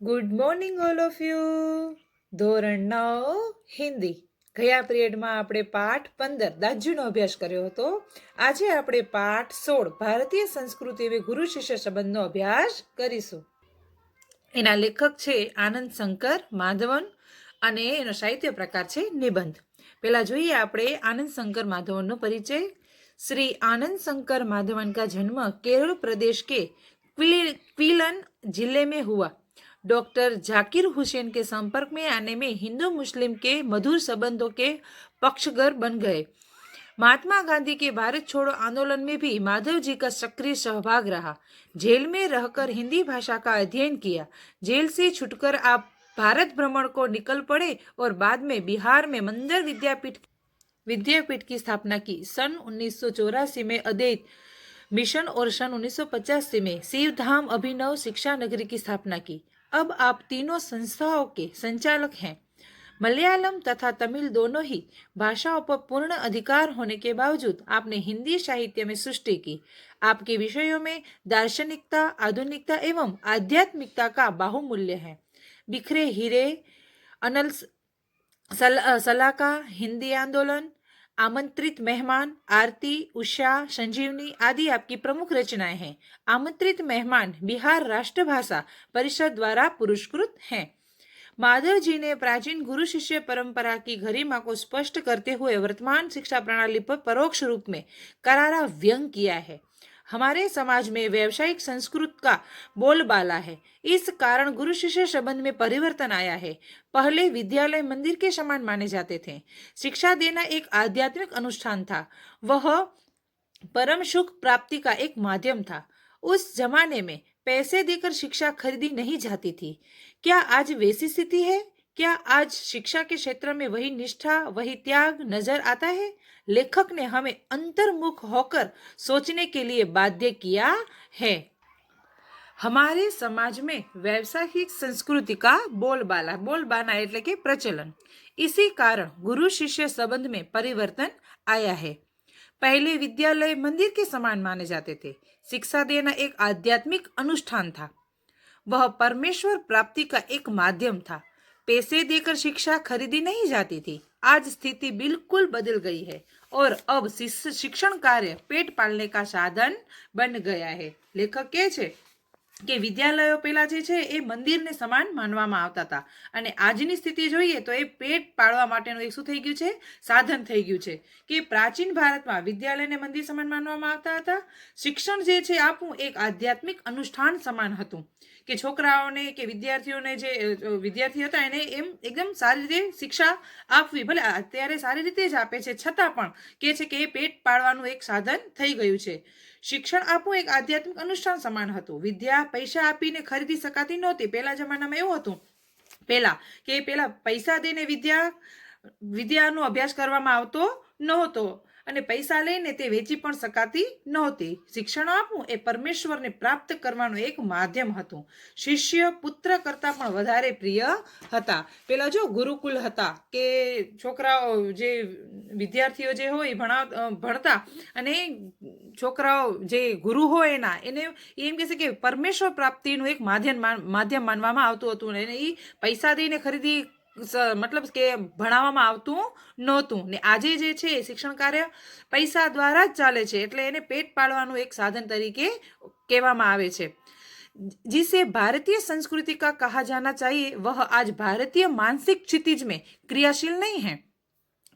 Good morning all of you. ધોરણ 9 હિન્દી. ગયા પિરિયડમાં આપણે પાઠ 15 દાજ્યુનો અભ્યાસ કર્યો હતો. આજે આપણે પાઠ 16 ભારતીય સંસ્કૃતિ અને ગુરુ શિષ્ય સંબંધનો અભ્યાસ કરીશું. એના લેખક છે આનંદ શંકર માધવન અને એનો સાહિત્ય પ્રકાર છે નિબંધ. પહેલા જોઈએ આપણે આનંદ શંકર માધવનનો પરિચય. श्री आनंद शंकर माधवन का जन्म केरल प्रदेश के क्विलन जिले में हुआ. डॉक्टर जाकिर हुसैन के संपर्क में आने में हिंदू मुस्लिम के मधुर संबंधों के पक्षगर बन गए. महात्मा गांधी के भारत छोड़ो आंदोलन में भी माधव जी का सक्रिय सहभाग रहा. जेल में रहकर हिंदी भाषा का अध्ययन किया. जेल से छुटकर आप भारत भ्रमण को निकल पड़े और बाद में बिहार में मंदिर विद्यापीठ की स्थापना की. सन 1984 में अद्वैत मिशन और सन 1985 में शिवधाम अभिनव शिक्षा नगरी की स्थापना की. अब आप तीनों संस्थाओं के संचालक हैं. मलयालम तथा तमिल दोनों ही भाषाओं पर पूर्ण अधिकार होने के बावजूद आपने हिंदी साहित्य में सृष्टि की. आपके विषयों में दार्शनिकता, आधुनिकता एवं आध्यात्मिकता का बाहुमूल्य है. बिखरे हीरे, अनल सलाका, हिंदी आंदोलन, आमंत्रित मेहमान, आरती, उषा, संजीवनी आदि आपकी प्रमुख रचनाएं हैं. आमंत्रित मेहमान बिहार राष्ट्रभाषा परिषद द्वारा पुरस्कृत हैं. माधव जी ने प्राचीन गुरु शिष्य परंपरा की गरिमा को स्पष्ट करते हुए वर्तमान शिक्षा प्रणाली पर परोक्ष रूप में करारा व्यंग किया है. हमारे समाज में व्यावसायिक संस्कृत का बोलबाला है. इस कारण गुरु शिष्य संबंध में परिवर्तन आया है. पहले विद्यालय मंदिर के समान माने जाते थे. शिक्षा देना एक आध्यात्मिक अनुष्ठान था. वह परम सुख प्राप्ति का एक माध्यम था. उस जमाने में पैसे देकर शिक्षा खरीदी नहीं जाती थी. क्या आज वैसी स्थिति है? क्या आज शिक्षा के क्षेत्र में वही निष्ठा, वही त्याग नजर आता है? लेखक ने हमें अंतर्मुख होकर सोचने के लिए बाध्य किया है. हमारे समाज में व्यावसायिक संस्कृति का बोलबाला એટલે કે प्रचलन. इसी कारण गुरु शिष्य संबंध में परिवर्तन आया है. पहले विद्यालय मंदिर के समान माने जाते थे. शिक्षा देना एक आध्यात्मिक अनुष्ठान था. वह परमेश्वर प्राप्ति का एक माध्यम था. पैसे देकर शिक्षा खरीदी नहीं जाती थी. आज स्थिति बिल्कुल बदल गई है और अब शिक्षण कार्य पेट पालने का साधन बन गया है. लेखक કહે છે કે વિદ્યાલયો પહેલા જે છે એ મંદિરને સમાન માનવામાં આવતા હતા અને આજની સ્થિતિ જોઈએ તો એ પેટ પાળવા માટેનું એક શું થઈ ગયું છે? સાધન થઈ ગયું છે. કે પ્રાચીન ભારતમાં વિદ્યાલયને મંદિર સમાન માનવામાં આવતા હતા. શિક્ષણ જે છે આપણું એક આધ્યાત્મિક અનુષ્ઠાન સમાન હતું કે છોકરાઓને કે વિદ્યાર્થીઓને જે વિદ્યાર્થી હતા એને એમ એકદમ સારી રીતે શિક્ષા આપવી. ભલે અત્યારે સારી રીતે જ આપે છે છતાં પણ કહે છે કે એ પેટ પાળવાનું એક સાધન થઈ ગયું છે. શિક્ષણ આપવું એક આધ્યાત્મિક અનુષ્ઠાન સમાન હતું. વિદ્યા પૈસા આપીને ખરીદી શકાતી નહોતી. પહેલા જમાનામાં એવું હતું પેલા પૈસા દઈને વિદ્યાનો અભ્યાસ કરવામાં આવતો નહોતો અને પૈસા લઈને તે વેચી પણ શકાતી નહોતી. શિક્ષણ આપવું એ પરમેશ્વરને પ્રાપ્ત કરવાનું એક માધ્યમ હતું. શિષ્ય પુત્ર કરતા પણ વધારે પ્રિય હતા. પેલા જો ગુરુકુલ હતા કે છોકરાઓ જે વિદ્યાર્થીઓ જે હોય ભણતા અને છોકરાઓ જે ગુરુ હોય એને એમ કહેશે કે પરમેશ્વર પ્રાપ્તિનું એક માધ્યમ માનવામાં આવતું હતું અને એ પૈસા દઈને ખરીદી મતલબ કે ભણાવવામાં આવતું નહોતું. ને આજે જે છે શિક્ષણ કાર્ય પૈસા દ્વારા જ ચાલે છે એટલે એને પેટ પાળવાનું એક સાધન તરીકે કહેવામાં આવે છે. जिसे भारतीय संस्कृति का कहा जाना चाहिए वह आज भारतीय मानसिक क्षितिज में क्रियाशील नहीं है.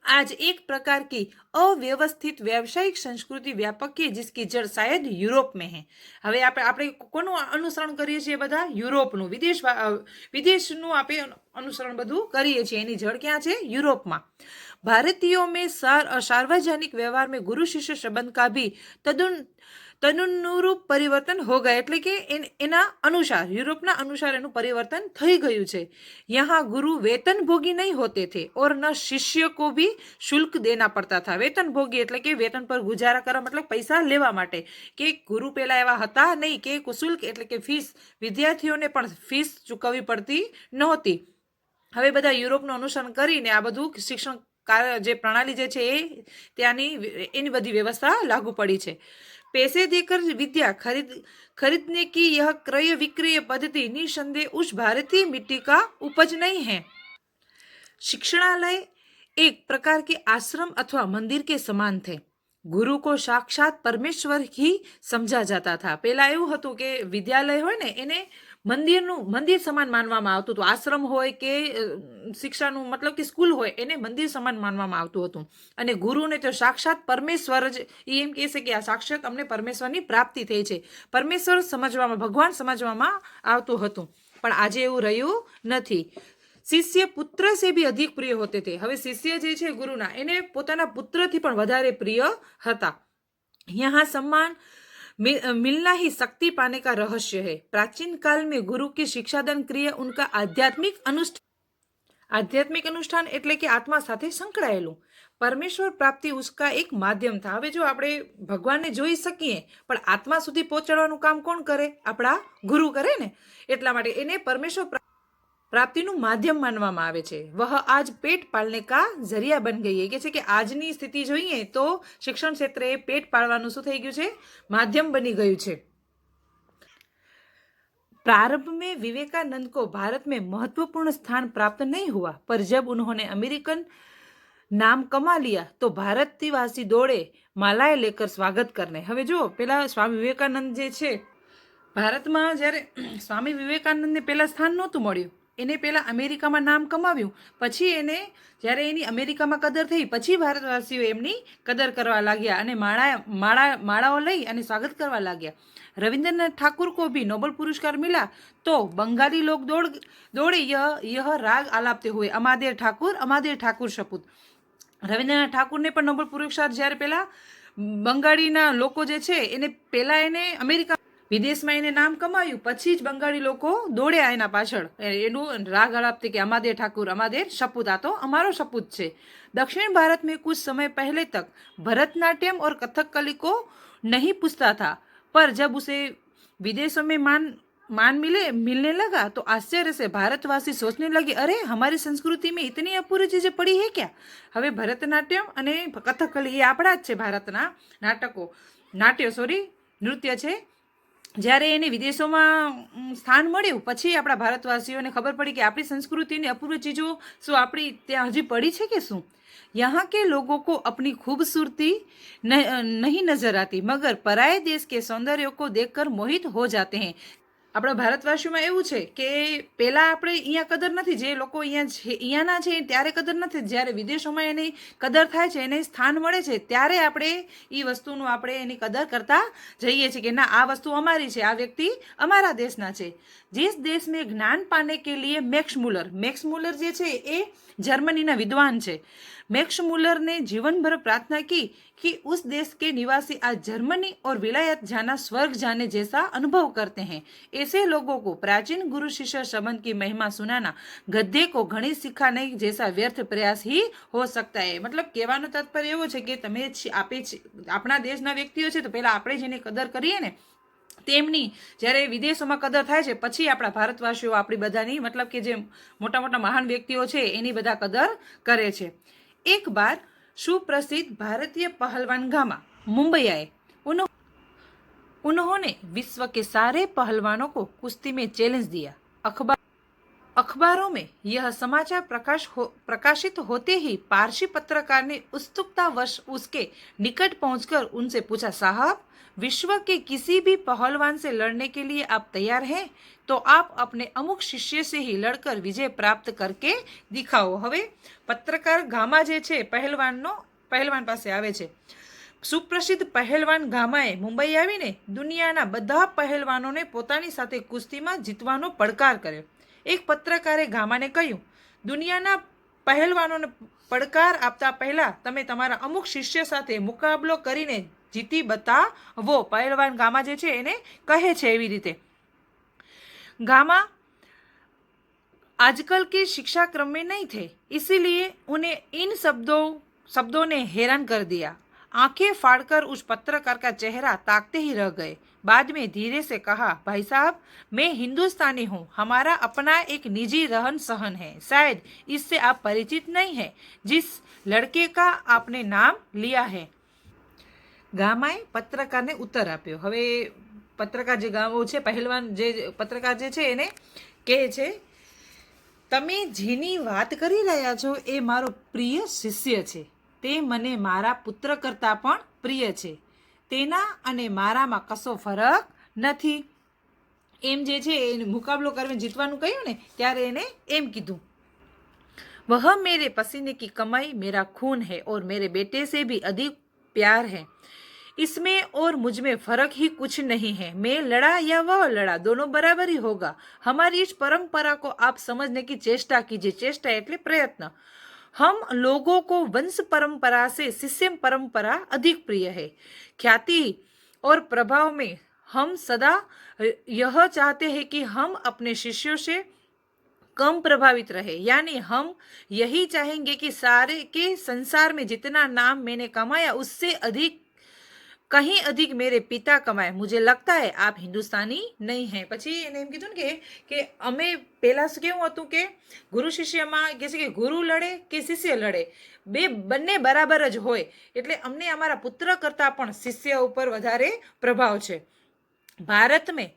आज एक प्रकार की अव्यवस्थित व्यावसायिक संस्कृति व्यापक है जिसकी जड़ शायद यूरोप में है. હવે આપણે કોનું અનુસરણ કરીએ છીએ? બધા યુરોપનું, વિદેશનું આપણે અનુસરણ બધું કરીએ છીએ. એની જડ ક્યાં છે? યુરોપમાં. भारतीयों में सार्वजनिक व्यवहार में गुरु शिष्य संबंध का भी તદનુરૂપ પરિવર્તન હો ગયા એટલે કે એના અનુસાર યુરોપના અનુસાર એનું પરિવર્તન થઈ ગયું છે. यहाँ गुरु वेतन भोगी नहीं होते थे और न शिष्य को भी शुल्क देना पड़ता था. वेतन भोगी એટલે કે વેતન પર ગુજારા કરવા મતલબ પૈસા લેવા માટે. કે ગુરુ પેલા એવા હતા નહીં કે શુલ્ક એટલે કે ફીસ વિદ્યાર્થીઓને પણ ફીસ ચૂકવવી પડતી નહોતી. હવે બધા યુરોપનું અનુસરણ કરીને આ બધું શિક્ષણ જે પ્રણાલી જે છે એ ત્યાંની એની બધી વ્યવસ્થા લાગુ પડી છે. पैसे देकर विद्या खरीदने की यह क्रय विक्रय पद्धति निसंदेह उस भारतीय मिट्टी का उपज नहीं है। शिक्षणालय एक प्रकार के आश्रम अथवा मंदिर के समान थे। गुरु को साक्षात परमेश्वर ही समझा जाता था। પેલા એવું હતું કે વિદ્યાલય હોય ને એને મંદિર સમાન માનવામાં આવતું હતું। આશ્રમ હોય કે શિક્ષાનું મતલબ કે સ્કૂલ હોય એને મંદિર સમાન માનવામાં આવતું હતું અને ગુરુને તો સાક્ષાત પરમેશ્વર જ એમ કહે છે કે આ સાક્ષાત અમને પરમેશ્વરની પ્રાપ્તિ થઈ છે, પરમેશ્વર સમજવામાં, ભગવાન સમજવામાં આવતું હતું। પણ આજે એવું રહ્યું નથી। શિષ્ય પુત્ર સે ભી અધિક પ્રિય હોતે થે। હવે શિષ્ય જે છે ગુરુના એને પોતાના પુત્રથી પણ વધારે પ્રિય હતા। यहाँ सम्मान मिलना ही शक्ति पाने का रहस्य है। प्राचीन काल में गुरु की शिक्षादान क्रिया उनका आध्यात्मिक अनुष्ठान એટલે કે આત્મા સાથે સંકળાયેલું પરમેશ્વર પ્રાપ્તિ उसका એક માધ્યમ था। હવે જો આપણે ભગવાનને જોઈ શકીએ પણ આત્મા સુધી પહોંચાડવાનું કામ કોણ કરે? આપણા ગુરુ કરે ને। એટલા માટે એને પરમેશ્વર પ્રાપ્તિનું માધ્યમ માનવામાં આવે છે। વહ આજ પેટ પાલને કા જરિયા બન ગઈ है। કે છે કે આજની સ્થિતિ જોઈએ તો શિક્ષણ ક્ષેત્રે પેટ પાળવાનું શું થઈ ગયું છે? માધ્યમ બની ગયું છે। प्रारंभ में विवेकानंद को भारत में महत्वपूर्ण स्थान प्राप्त नहीं हुआ, पर जब उन्होंने अमेरिकन नाम कमा लिया तो भारतवासी दौड़े मालाएं लेकर स्वागत करने। હવે જો પેલા સ્વામી વિવેકાનંદ જે છે ભારતમાં જ્યારે સ્વામી વિવેકાનંદને પેલા સ્થાન નહોતું મળ્યું, એને પેલા અમેરિકામાં નામ કમાવ્યું, પછી એને જ્યારે એની અમેરિકામાં કદર થઈ પછી ભારતવાસીઓ એમની કદર કરવા लाग्या અને માળાઓ લઈ અને સ્વાગત કરવા लाग्या। रविंद्रनाथ ठाकुर को भी नोबेल पुरस्कार मिला तो बंगाली लोग दौड़े यह राग आलापते हुए अमादेर ठाकुर शपूत। रविंद्रनाथ ठाकुर ने पण नोबेल पुरस्कार જ્યારે પેલા બંગાળીના લોકો જે છે એને પેલા એને અમેરિકા વિદેશમાં એને નામ કમાયું પછી જ બંગાળી લોકો દોડ્યા એના પાછળ એનું રાગ આલાપતે કે અમાદેર શપૂત, આ તો અમારો શપૂત છે। दक्षिण भारत में कुछ समय पहले तक भरतनाट्यम और कथकली को नहीं पूछता था, पर जब उसे विदेशों में मान मिलने लगा तो आश्चर्य से भारतवासी सोचने लगे, अरे हमारी संस्कृति में इतनी अपूरी चीजें पड़ी है क्या? હવે ભરતનાટ્યમ અને કથકલી એ આપણા જ છે ભારતના નૃત્ય છે। જ્યારે એને વિદેશોમાં સ્થાન મળ્યું પછી આપણા ભારતવાસીઓને ખબર પડી કે આપણી સંસ્કૃતિની અપૂર્વ ચીજો શું આપણી ત્યાં હજી પડી છે કે શું? यहाँ के लोगों को अपनी खूबसूरती नहीं नजर आती, मगर पराये देश के सौंदर्य को देखकर मोहित हो जाते हैं। આપણા ભારતવાસીઓમાં એવું છે કે પહેલા આપણે અહીંયા કદર નથી, જે લોકો અહીંયાના છે ત્યારે કદર નથી, જ્યારે વિદેશોમાં એની કદર થાય છે, એને સ્થાન મળે છે ત્યારે આપણે એ વસ્તુનું આપણે એની કદર કરતા જઈએ છીએ કે ના આ વસ્તુ અમારી છે, આ વ્યક્તિ અમારા દેશના છે। जिस देश में ज्ञान पाने के लिए मैक्स मुलर જે છે એ જર્મનીના વિદ્વાન છે। मैक्स मुलर ने जीवन भर प्रार्थना की कि उस देश के निवासी आज जर्मनी और विलायत जाना स्वर्ग जाने जैसा अनुभव करते हैं। ऐसे लोगों को प्राचीन गुरु शिष्य संबंध की महिमा सुनाना गद्दे को घणी सिखाने जैसा व्यर्थ प्रयास ही हो सकता है। मतलब કહેવાનો તાત્પર્ય એવો છે કે તમે આપણા દેશના વ્યક્તિઓ છે તો પહેલા આપણે જેની કદર કરીએ ને તેમની જ્યારે વિદેશોમાં કદર થાય છે પછી આપણા ભારતવાસીઓ આપણી બધાની મતલબ કે જે મોટા મોટા મહાન વ્યક્તિઓ છે એની બધા કદર કરે છે। एक बार सुप्रसिद्ध भारतीय पहलवान गामा मुंबई आए। उन्होंने विश्व के सारे पहलवानों को कुश्ती में चैलेंज दिया। अखबारों में यह समाचार प्रकाशित होते ही पारसी पत्रकार ने उत्सुकतावश उसके निकट पहुंचकर उनसे पूछा, साहब विश्व के किसी भी पहलवान से लड़ने के लिए आप तैयार हैं? तो आप अपने अमुक शिष्य से ही लड़कर विजय प्राप्त करके दिखाओ। હવે પત્રકાર ગામા જે છે પહેલવાન પાસે આવે છે। સુપ્રસિદ્ધ પહેલવાન ગામાએ મુંબઈ આવીને દુનિયાના બધા પહેલવાનોને પોતાની સાથે કુસ્તીમાં જીતવાનો પડકાર કર્યો। એક પત્રકારે ગામાને કહ્યું, દુનિયાના પહેલવાનોને પડકાર આપતા પહેલા તમે તમારા અમુક શિષ્ય સાથે મુકાબલો કરીને જીતી બતાવો। પહેલવાન ગામા જે છે એને કહે છે એવી રીતે। गामा आजकल के शिक्षा क्रम में नहीं थे, इसीलिए उन्हें इन शब्दों ने हैरान कर दिया। आंखें फाड़कर उस पत्रकार का चेहरा ताकते ही रह गए। बाद में धीरे से कहा, भाई साहब मैं हिंदुस्तानी हूँ, हमारा अपना एक निजी रहन सहन है, शायद इससे आप परिचित नहीं हैं जिस लड़के का आपने नाम लिया है। ગામાએ પત્રકારને ઉત્તર આપ્યો. હવે પત્રકાર જે ગામો છે, પહેલવાન જે પત્રકાર જે છે એને કહે છે, તમે જેની વાત કરી રહ્યા છો એ મારો પ્રિય શિષ્ય છે. તે મને મારા પુત્ર કરતાં પણ પ્રિય છે. તેના અને મારામાં કશો ફરક નથી. એમ જે છે એને મુકાબલો કરીને જીતવાનું કહ્યું ને ત્યારે એને એમ કીધું, वह मेरे पसीने की कमाई मेरा खून है और मेरे बेटे से भी अधिक प्यार है. इसमें और मुझ में फर्क ही कुछ नहीं है. मैं लड़ा या वह लड़ा, दोनों बराबर ही होगा. हमारी इस परंपरा को आप समझने की चेष्टा कीजिए. चेष्टा એટલે प्रयत्न. हम लोगों को वंश परंपरा से शिष्य परंपरा अधिक प्रिय है. ख्याति और प्रभाव में हम सदा यह चाहते हैं कि हम अपने शिष्यों से कम प्रभावित रहे. यानी हम यही चाहेंगे कि सारे के संसार में जितना नाम मैंने कमाया उससे अधिक कहीं अधिक मेरे पिता कमाए. मुझे लगता है आप हिंदुस्तानी नहीं हैं. પછી એને એમ કીધું ને કે અમે પહેલા કેવું હતું કે ગુરુ શિષ્યમાં કે છે કે ગુરુ લડે કે શિષ્ય લડે, બંને બરાબર જ હોય. એટલે અમને અમારા પુત્ર કરતાં પણ શિષ્ય ઉપર વધારે પ્રભાવ છે. भारत में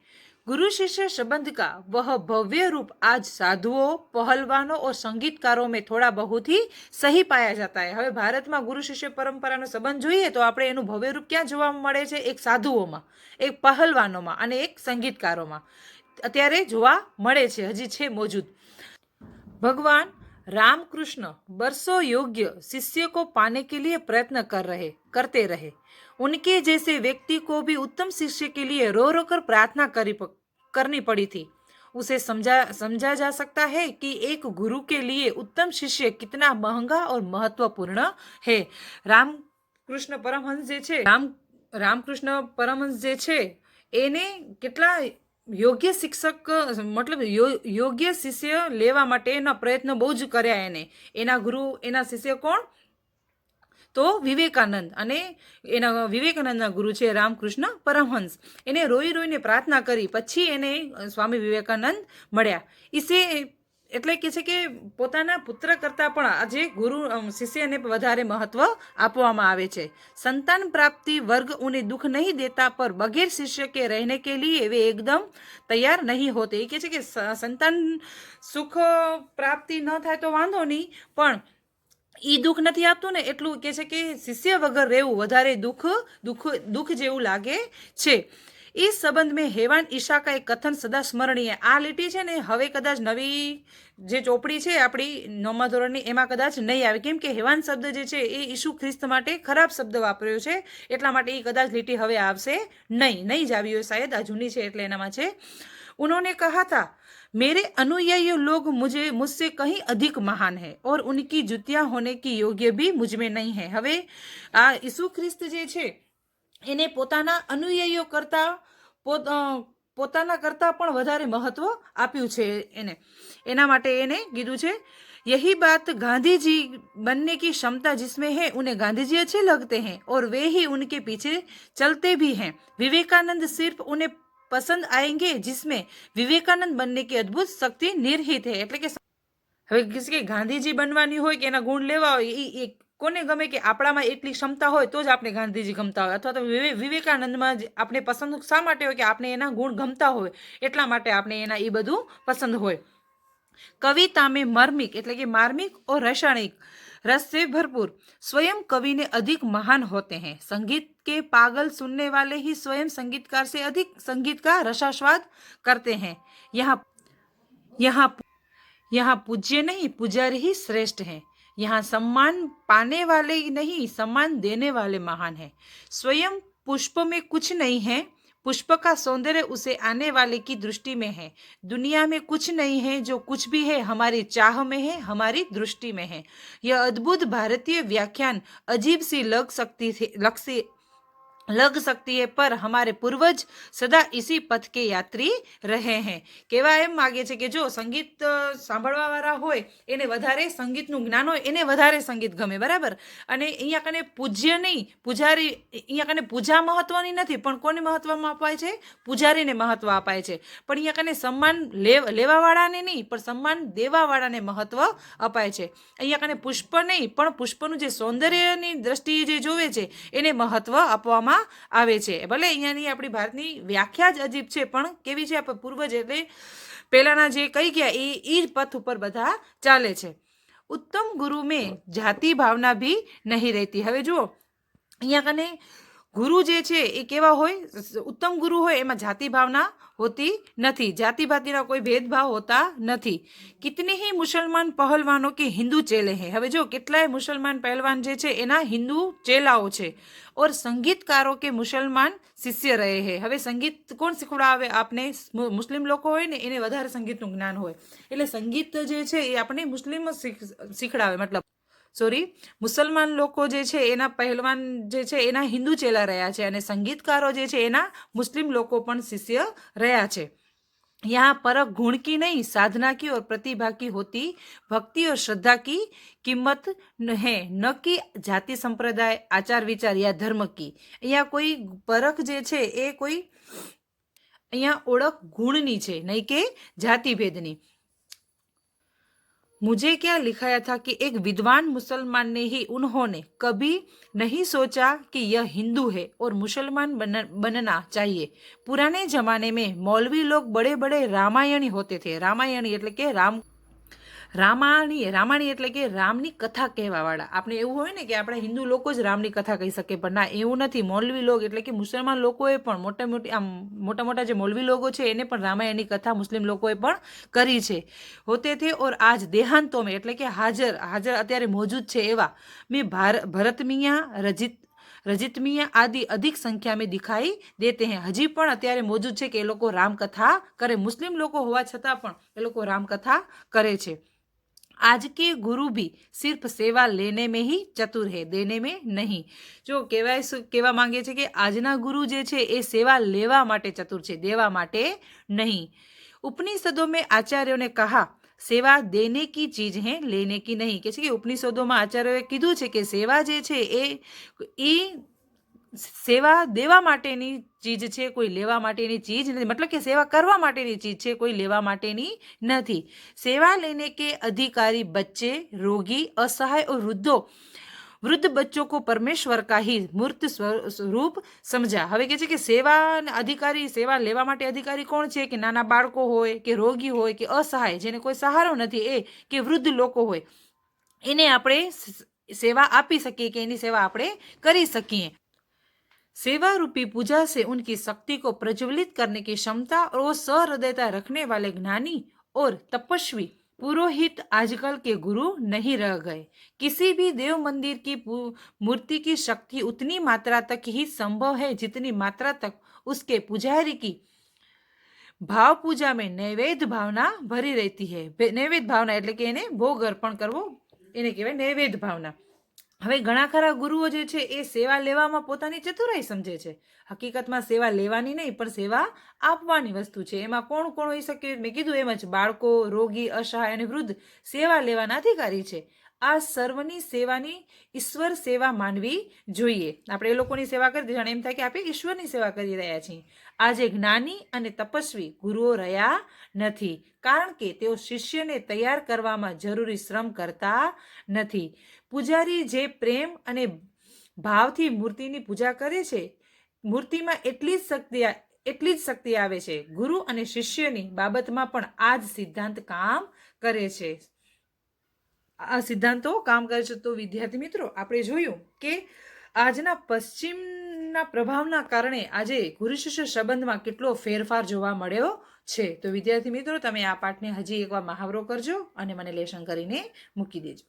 गुरु शिष्य संबंध का वह भव्य रूप आज साधुओं, पहलवानों और संगीतकारों में थोड़ा बहुत ही सही पाया जाता है. હવે ભારતમાં ગુરુ શિષ્ય પરંપરાનો સંબંધ જોઈએ તો આપણે એનું ભવ્ય રૂપ ક્યાં જોવા મળે છે? એક સાધુઓમાં, એક પહેલવાનોમાં અને એક સંગીતકારોમાં અત્યારે જોવા મળે છે, હજી છે મોજૂદ. भगवान रामकृष्ण बरसों योग्य शिष्य को पाने के लिए प्रयत्न करते रहे. उनके जैसे व्यक्ति को भी उत्तम शिष्य के लिए रो रो कर प्रार्थना करनी पड़ी थी. उसे समझा जा सकता है कि एक गुरु के लिए उत्तम शिष्य कितना महंगा और महत्वपूर्ण है. रामकृष्ण परमहंस जे छे रामकृष्ण परमहंस जे छे એને કેટલા યોગ્ય શિક્ષક મતલબ યોગ્ય શિષ્ય લેવા માટેના પ્રયત્નો બહુ જ કર્યા. એના ગુરુ, એના શિષ્ય કોણ? તો વિવેકાનંદ. અને એના વિવેકાનંદના ગુરુ છે રામકૃષ્ણ પરમહંસ. એને રોઈ રોઈને પ્રાર્થના કરી પછી એને સ્વામી વિવેકાનંદ મળ્યા. इसे એટલે કે છે કે પોતાના પુત્ર કરતાં પણ આજે ગુરુ શિષ્યને વધારે મહત્વ આપવામાં આવે છે. संतान प्राप्ति वर्ग उन्हें दुख नहीं देता, पर बगैर शिष्य के रहने के लिए वे एकदम तैयार नहीं होते. એ કહે છે કે સંતાન સુખ પ્રાપ્તિ ન થાય તો વાંધો નહીં, પણ એ દુઃખ નથી આપતું ને એટલું કહે છે કે શિષ્ય વગર રહેવું વધારે દુઃખ જેવું લાગે છે. इस संबंध में हेवान ईशा का एक कथन सदा स्मरणीय. आ લીટી છે ને હવે કદાચ નવી જે ચોપડી છે આપણી 9મા ધોરણની એમાં કદાચ નહીં આવે, કેમ કે હેવાન શબ્દ જે છે એ ઈસુ ખ્રિસ્ત માટે ખરાબ શબ્દ વાપર્યો છે, એટલા માટે એ કદાચ લીટી હવે આવશે નહીં જ આવી હોય શાયદ, આ જૂની છે એટલે એનામાં છે. उन्होंने कहा था, मेरे अनुयायी लोग मुझसे कहीं अधिक महान है और उनकी जुतियां होने की योग्य भी मुझ में नहीं है. હવે આ ઈસુ ખ્રિસ્ત જે છે એને પોતાના અનુયાયીઓ કરતાં પોતાના કરતાં પણ વધારે મહત્વ આપ્યું છે. એના માટે એને કીધું છે, यही बात गांधी जी बनने की क्षमता जिसमें है उन्हें गांधी जी अच्छे लगते हैं और वे ही उनके पीछे चलते भी हैं. विवेकानंद सिर्फ उन्हें पसंद आएंगे जिसमें विवेकानंद बनने की अद्भुत शक्ति निहित है. એટલે કે હવે ગાંધીજી બનવાની હોય કે એના ગુણ લેવા હોય એ કોને ગમે કે આપણામાં એટલી ક્ષમતા હોય તો જ આપણે ગાંધીજી ગમતા હોય, અથવા તો વિવેકાનંદમાં આપણે પસંદ શા માટે હોય કે આપણે એના ગુણ ગમતા હોય એટલા માટે આપણે એના એ બધું પસંદ હોય. कविता में मर्मिक એટલે કે मार्मिक और रासायनिक रस से भरपूर स्वयं कवि ने अधिक महान होते हैं. संगीत के पागल सुनने वाले ही स्वयं संगीतकार से अधिक संगीत का रसास्वाद करते हैं. यहाँ पूज्य नहीं पुजारी ही श्रेष्ठ हैं. यहाँ सम्मान पाने वाले नहीं सम्मान देने वाले महान हैं. स्वयं पुष्प में कुछ नहीं है, पुष्प का सौंदर्य उसे आने वाले की दृष्टि में है. दुनिया में कुछ नहीं है, जो कुछ भी है हमारी चाह में है, हमारी दृष्टि में है. यह अद्भुत भारतीय व्याख्यान अजीब सी लग सकती है, पर हमारे पूर्वज सदा इसी पथ के यात्री रहे हैं. કહેવા એમ માગે છે કે જો સંગીત સાંભળવા વાળા હોય એને વધારે સંગીતનું જ્ઞાન હોય, એને વધારે સંગીત ગમે, બરાબર. અને અહીંયા કને પૂજ્ય નહીં, પૂજારી, અહીંયા કને પૂજા મહત્વની નથી, પણ કોને મહત્વમાં અપાય છે? પૂજારીને મહત્વ અપાય છે. પણ અહીંયા કને સન્માન લેવાવાળાને નહીં, પણ સન્માન દેવાવાળાને મહત્વ અપાય છે. અહીંયા કને પુષ્પ નહીં, પણ પુષ્પનું જે સૌંદર્યની દ્રષ્ટિએ જે જોવે છે એને મહત્વ આપવામાં આવે છે. ભલે અહીંયાની આપણી ભારતની વ્યાખ્યા જ અજીબ છે, પણ કેવી છે? પૂર્વજ એટલે પહેલાના જે કહી ગયા એ જ પથ ઉપર બધા ચાલે છે. ઉત્તમ ગુરુ મેં જાતિ ભાવના ભી નહીં રહેતી. હવે જુઓ અહીંયા કને ગુરુ જે છે એ કેવા હોય? ઉત્તમ ગુરુ હોય એમાં જાતિ ભાવના होती नहीं, जाति भातीना कोई भेदभाव होता नहीं. कितने ही मुसलमान पहलवानों के हिंदू चेले हैं. हवे जो કેટલાય मुसलमान पहलवान जे छे एना हिंदू चेलाओ छे और संगीतकारों के मुसलमान शिष्य रहे हैं. હવે સંગીત કોણ શીખવાડે આપને? મુસ્લિમ લોકો હોય ને એને વધારે સંગીતનું જ્ઞાન હોય, એટલે સંગીત જે છે એ આપણે મુસ્લિમ શીખડાવે. મતલબ મુસલમાન લોકો જે છે એના પહેલવાન જે છે એના હિન્દુ ચેલા રહ્યા છે, અને સંગીતકારો જે છે એના મુસ્લિમ લોકો પણ શિષ્ય રહ્યા છે. यहाँ परख गुण की नहीं, साधना की और प्रतिभा की होती. भक्ति और श्रद्धा की कीमत है, न कि जाति संप्रदाय आचार विचार या धर्म की. અહીંયા કોઈ પરખ જે છે એ કોઈ અહીંયા ઓળખ ગુણની છે, નહીં કે જાતિ ભેદની. मुझे क्या लिखाया था कि एक विद्वान मुसलमान ने ही उन्होंने कभी नहीं सोचा कि यह हिंदू है और मुसलमान बनना चाहिए. पुराने जमाने में मौलवी लोग बड़े बड़े रामायणी होते थे. रामायणी એટલે કે રામાયણી એટલે કે રામની કથા કહેવાવાળા. આપણે એવું હોય ને કે આપણે હિન્દુ લોકો જ રામની કથા કહી શકે, પણ ના, એવું નથી. મૌલવી લોગ એટલે કે મુસલમાન લોકોએ પણ મોટા મોટા જે મૌલવી લોકો છે એને પણ રામાયણની કથા મુસ્લિમ લોકોએ પણ કરી છે. હોતે થે ઓર આજ દેહાંતો મેં એટલે કે હાજર અત્યારે મોજૂદ છે એવા મેં ભરત મિયા, રજિત મિયા આદि અધિક સંખ્યા में दिखाई देते हैं. હજી પણ અત્યારે મોજૂદ છે કે એ લોકો રામકથા કરે. મુસ્લિમ લોકો હોવા છતાં પણ એ લોકો રામકથા કરે છે. आज के गुरु भी सिर्फ सेवा लेने में ही चतुर है, देने में नहीं. जो કહેવા માંગે છે કે આજના ગુરુ જે છે એ સેવા લેવા માટે ચતુર છે, દેવા માટે નહીં. उपनिषदों में आचार्यों ने कहा सेवा देने की चीज है, लेने की नहीं. કે છે કે ઉપનિષદોમાં આચાર્યોએ કીધું છે કે સેવા જે છે એ સેવા દેવા માટેની ચીજ છે, કોઈ લેવા માટેની ચીજ નથી. मतलब કે સેવા કરવા માટેની ચીજ છે, કોઈ લેવા માટેની નથી. सेवा लेने के अधिकारी बच्चे, रोगी, असहाय और वृद्ध बच्चों को परमेश्वर का ही मूर्त स्वरूप समझा. હવે કે છે કે સેવા અધિકારી, સેવા લેવા માટે અધિકારી કોણ છે? કે નાના બાળકો હોય, કે રોગી હોય, કે અસહાય, જેને કોઈ સહારો નથી, એ કે વૃદ્ધ લોકો હોય, એને આપણે સેવા આપી શકીએ, કે એની સેવા આપણે કરી શકીએ. सेवा रूपी पूजा से उनकी शक्ति को प्रज्वलित करने की क्षमता और वो सहृदयता रखने वाले ज्ञानी और तपस्वी पुरोहित आजकल के गुरु नहीं रह गए. किसी भी देव मंदिर की मूर्ति की शक्ति उतनी मात्रा तक ही संभव है जितनी मात्रा तक उसके पुजारी की भाव पूजा में नैवेद्य भावना भरी रहती है. नैवेद्य भावना એટલે કે એને ભોગ અર્પણ કરવો, એને કહેવાય નૈવેદ્ય ભાવના. હવે ઘણા ખરા ગુરુઓ જે છે એ સેવા લેવામાં પોતાની ચતુરાઈ સમજે છે. હકીકતમાં સેવા લેવાની નહીં, પણ સેવા આપવાની વસ્તુ છે. એમાં કોણ કોણ હોઈ શકે? મેં કીધું એમ જ, બાળકો, રોગી, અસહાય અને વૃદ્ધ સેવા લેવાના અધિકારી છે. આ સર્વની સેવાની ઈશ્વર સેવા માનવી જોઈએ. આપણે એ લોકોની સેવા કરી જાણે એમ થાય કે આપણે ઈશ્વરની સેવા કરી રહ્યા છીએ. આજે જ્ઞાની અને તપસ્વી ગુરુઓ રહ્યા નથી, કારણ કે તેઓ શિષ્યને તૈયાર કરવામાં જરૂરી શ્રમ કરતા નથી. પૂજારી જે પ્રેમ અને ભાવથી મૂર્તિની પૂજા કરે છે, મૂર્તિમાં એટલી જ શક્તિ આવે છે. ગુરુ અને શિષ્યની બાબતમાં પણ આ જ સિદ્ધાંત કામ કરે છે. આ સિદ્ધાંતો કામ કરે છે. તો વિદ્યાર્થી મિત્રો, આપણે જોયું કે આજના પશ્ચિમના પ્રભાવના કારણે આજે ગુરુ શિષ્ય સંબંધમાં કેટલો ફેરફાર જોવા મળ્યો છે. તો વિદ્યાર્થી મિત્રો, તમે આ પાઠને હજી એકવાર મહાવરો કરજો અને મને લેશન કરીને મૂકી દેજો.